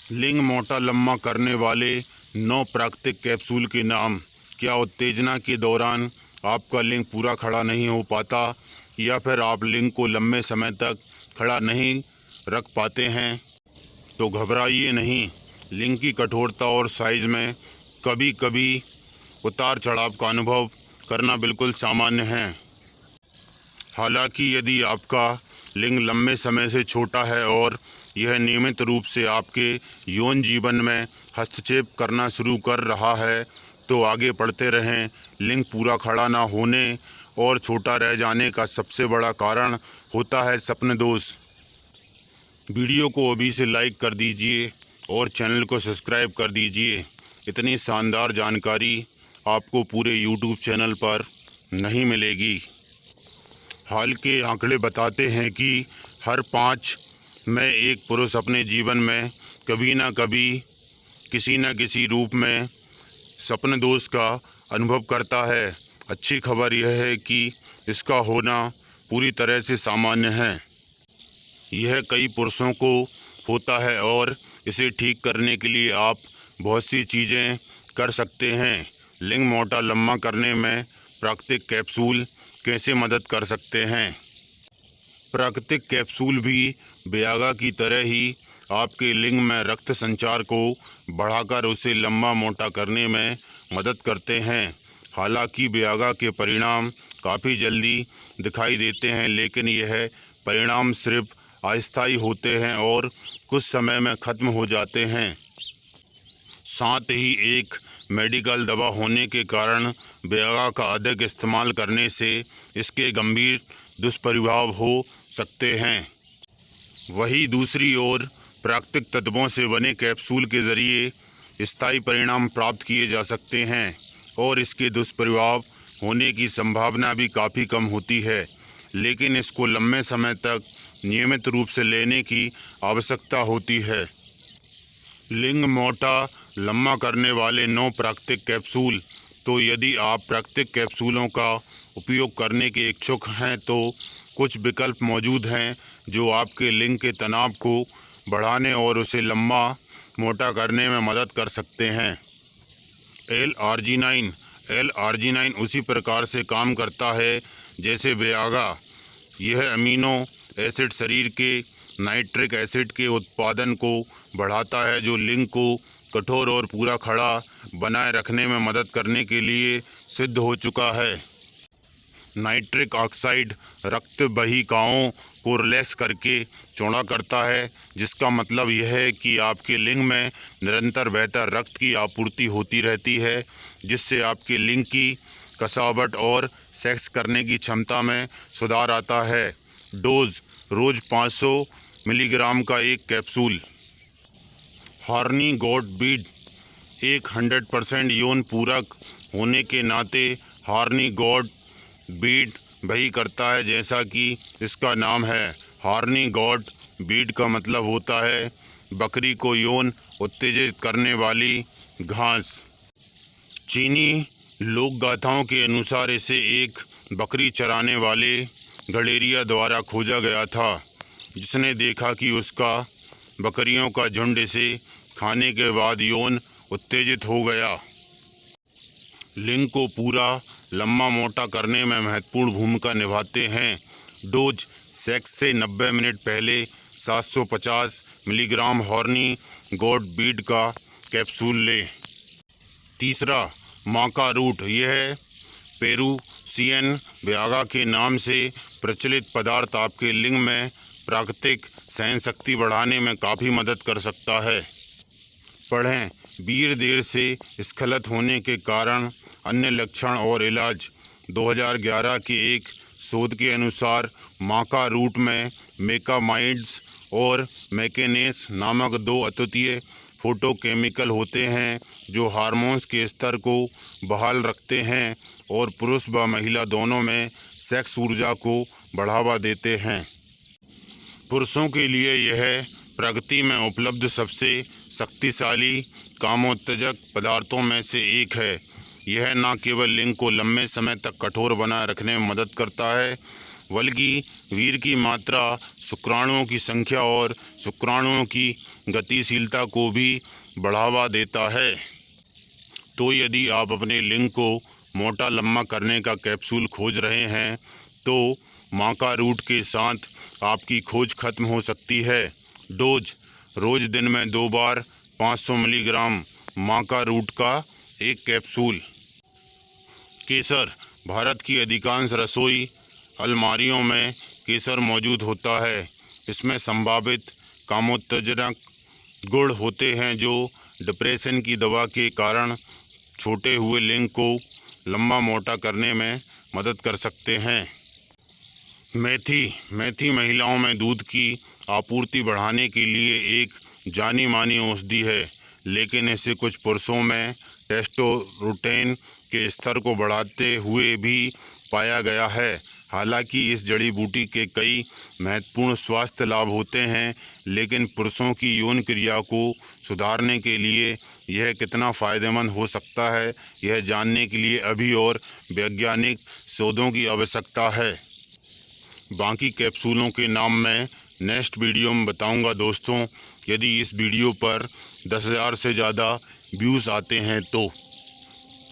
लिंग मोटा लम्बा करने वाले 9 प्राकृतिक कैप्सूल के नाम। क्या उत्तेजना के दौरान आपका लिंग पूरा खड़ा नहीं हो पाता या फिर आप लिंग को लंबे समय तक खड़ा नहीं रख पाते हैं? तो घबराइए नहीं। लिंग की कठोरता और साइज में कभी कभी उतार चढ़ाव का अनुभव करना बिल्कुल सामान्य है। हालांकि यदि आपका लिंग लंबे समय से छोटा है और यह नियमित रूप से आपके यौन जीवन में हस्तक्षेप करना शुरू कर रहा है तो आगे बढ़ते रहें। लिंग पूरा खड़ा ना होने और छोटा रह जाने का सबसे बड़ा कारण होता है स्वप्न दोष। वीडियो को अभी से लाइक कर दीजिए और चैनल को सब्सक्राइब कर दीजिए। इतनी शानदार जानकारी आपको पूरे यूट्यूब चैनल पर नहीं मिलेगी। हाल के आंकड़े बताते हैं कि हर 5 में एक पुरुष अपने जीवन में कभी ना कभी किसी न किसी रूप में स्वप्न दोष का अनुभव करता है। अच्छी खबर यह है कि इसका होना पूरी तरह से सामान्य है। यह कई पुरुषों को होता है और इसे ठीक करने के लिए आप बहुत सी चीज़ें कर सकते हैं। लिंग मोटा लम्बा करने में प्राकृतिक कैप्सूल कैसे मदद कर सकते हैं? प्राकृतिक कैप्सूल भी वियागा की तरह ही आपके लिंग में रक्त संचार को बढ़ाकर उसे लंबा मोटा करने में मदद करते हैं। हालांकि वियागा के परिणाम काफ़ी जल्दी दिखाई देते हैं, लेकिन यह परिणाम सिर्फ अस्थायी होते हैं और कुछ समय में ख़त्म हो जाते हैं। साथ ही एक मेडिकल दवा होने के कारण वियागा का अधिक इस्तेमाल करने से इसके गंभीर दुष्प्रभाव हो सकते हैं। वहीं दूसरी ओर प्राकृतिक तत्वों से बने कैप्सूल के ज़रिए स्थायी परिणाम प्राप्त किए जा सकते हैं और इसके दुष्प्रभाव होने की संभावना भी काफ़ी कम होती है, लेकिन इसको लंबे समय तक नियमित रूप से लेने की आवश्यकता होती है। लिंग मोटा लम्बा करने वाले 9 प्राकृतिक कैप्सूल। तो यदि आप प्राकृतिक कैप्सूलों का उपयोग करने के इच्छुक हैं तो कुछ विकल्प मौजूद हैं जो आपके लिंग के तनाव को बढ़ाने और उसे लंबा मोटा करने में मदद कर सकते हैं। L-आर्जिनाइन उसी प्रकार से काम करता है जैसे वियागा। यह अमीनो एसिड शरीर के नाइट्रिक एसिड के उत्पादन को बढ़ाता है जो लिंग को कठोर और पूरा खड़ा बनाए रखने में मदद करने के लिए सिद्ध हो चुका है। नाइट्रिक ऑक्साइड रक्त वाहिकाओं को रिलैक्स करके चौड़ा करता है, जिसका मतलब यह है कि आपके लिंग में निरंतर बेहतर रक्त की आपूर्ति होती रहती है, जिससे आपके लिंग की कसावट और सेक्स करने की क्षमता में सुधार आता है। डोज रोज़ 500 मिलीग्राम का एक कैप्सूल। हॉर्नी गॉड बीड एक 100% यौन पूरक होने के नाते हॉर्नी गॉड बीड वही करता है जैसा कि इसका नाम है। हॉर्नी गॉड बीड का मतलब होता है बकरी को यौन उत्तेजित करने वाली घास। चीनी लोक गाथाओं के अनुसार इसे एक बकरी चराने वाले गडेरिया द्वारा खोजा गया था, जिसने देखा कि उसका बकरियों का झुंड इसे खाने के बाद यौन उत्तेजित हो गया। लिंग को पूरा लंबा मोटा करने में महत्वपूर्ण भूमिका निभाते हैं। डोज सेक्स से 90 मिनट पहले 750 मिलीग्राम हॉर्नी गॉड बीड का कैप्सूल लें। तीसरा, माका रूट। यह पेरुसियन वियागा के नाम से प्रचलित पदार्थ आपके लिंग में प्राकृतिक सहन शक्ति बढ़ाने में काफ़ी मदद कर सकता है। पढ़ें, वीर्य देर से स्खलित होने के कारण अन्य लक्षण और इलाज। 2011 के एक शोध के अनुसार माका रूट में मेकामाइड्स और मैकेनेस नामक 2 अद्वितीय फोटोकेमिकल होते हैं जो हार्मोन्स के स्तर को बहाल रखते हैं और पुरुष व महिला दोनों में सेक्स ऊर्जा को बढ़ावा देते हैं। पुरुषों के लिए यह प्रकृति में उपलब्ध सबसे शक्तिशाली कामोत्तेजक पदार्थों में से एक है। यह न केवल लिंग को लंबे समय तक कठोर बनाए रखने में मदद करता है, बल्कि वीर्य की मात्रा, शुक्राणुओं की संख्या और शुक्राणुओं की गतिशीलता को भी बढ़ावा देता है। तो यदि आप अपने लिंग को मोटा लम्बा करने का कैप्सूल खोज रहे हैं तो माका रूट के साथ आपकी खोज खत्म हो सकती है। डोज: रोज़ दिन में 2 बार 500 मिलीग्राम माका रूट का एक कैप्सूल। केसर: भारत की अधिकांश रसोई अलमारियों में केसर मौजूद होता है। इसमें संभावित कामोत्तेजक गुण होते हैं जो डिप्रेशन की दवा के कारण छोटे हुए लिंग को लंबा मोटा करने में मदद कर सकते हैं। मेथी महिलाओं में दूध की आपूर्ति बढ़ाने के लिए एक जानी मानी औषधि है, लेकिन इसे कुछ पुरुषों में टेस्टोस्टेरोन के स्तर को बढ़ाते हुए भी पाया गया है। हालांकि इस जड़ी बूटी के कई महत्वपूर्ण स्वास्थ्य लाभ होते हैं, लेकिन पुरुषों की यौन क्रिया को सुधारने के लिए यह कितना फ़ायदेमंद हो सकता है, यह जानने के लिए अभी और वैज्ञानिक शोधों की आवश्यकता है। बाकी कैप्सूलों के नाम मैं नेक्स्ट वीडियो में बताऊंगा दोस्तों। यदि इस वीडियो पर 10,000 से ज़्यादा व्यूज़ आते हैं तो